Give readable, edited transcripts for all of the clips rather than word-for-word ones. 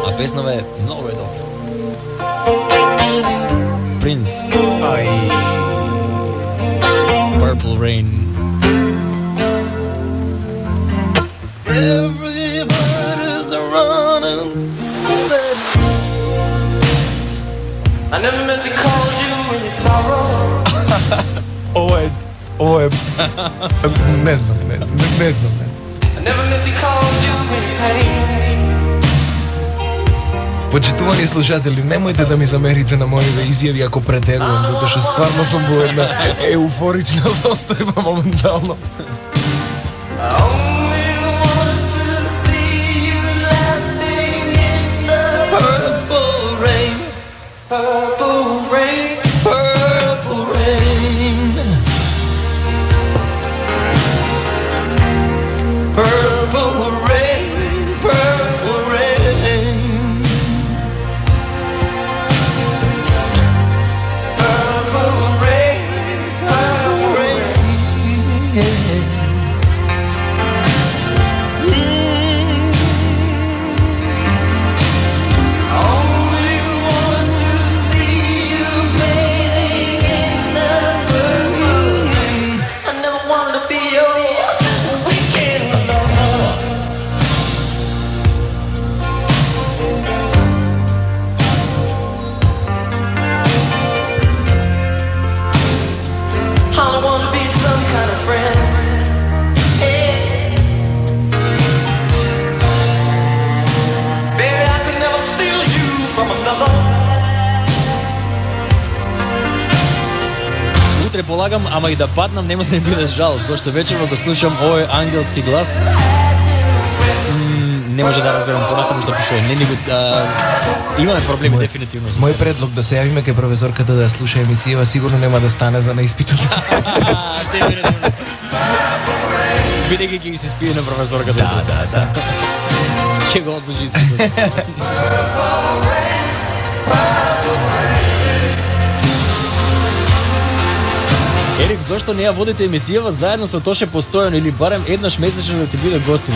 А песнава е много добра. Принц. Ај. Purple Rain. Everybody's running. I never meant to cause you any sorrow. Ова е, не знам. I never meant to cause you any pain. Почитувани слушатели, немојте да ми замерите на моите изјави ако претерувам, затоа што стварно сум во една еуфорична состојба моментално. Утре полагам, ама и да паднам нема да ми биде жал, зашто вечерва го слушам овој ангелски глас. Не може да разберам понатаму што пишува. Имаме проблеми дефинитивно. Мој предлог да се јавиме кај професорката да ја слуша емисијава сигурно нема да стане за на испитот. Бидејќи ќе ги се спие на професорката. Да. Ќе го одложи испитот. Ерик, зошто не ја водите емисијава заедно со Тоше постојано или барем еднаш месечно да ти биде гостин?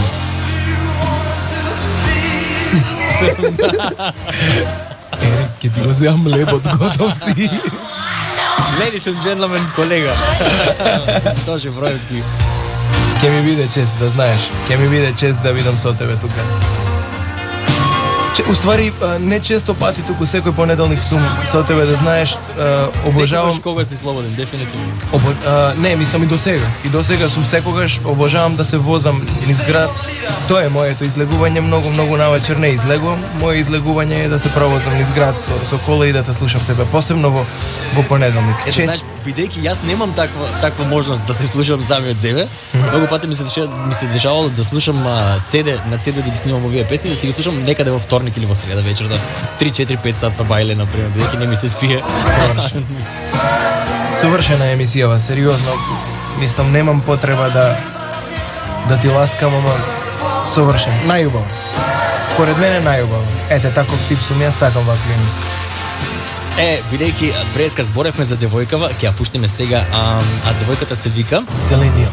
Ерик, ќе ти го земам лебот, готов си. Ladies and gentlemen, колега. Тоше Броевски. Ќе ми биде чест да знаеш. Ќе ми биде чест да видам со тебе тука. Уствари, не често пати туку секој понеделник сум со тебе да знаеш, обожавам... Секогаш кога си слободен, дефинитивно. Не, мислам и до сега. И до сега сум секогаш, обожавам да се возам низ град. Тоа е моето излегување, многу навечер не излегувам. Моje излегување е да се провозам низ град со кола и да те слушам тебе, посебно во понеделник. Ето, знаеш, бидејќи јас немам таква можност да се слушам самиот себе, многу пати ми се дешавало да слушам на CD да ги снимам овие песни, да си ги слушам некаде во вторник или во среда вечер, да 3-4-5 сат са бајле, например, бидејќи не ми се спие. Совршена емисијава, сериозно. Мислам, немам потреба да ти ласкам, ама совршен. Најубаво. Според мене најубаво. Ете, таков тип сум, јас сакам вакви емисии. Бидејќи преска зборевме за девојкава, ќе ја пуштиме сега, а девојката се вика Зелениот.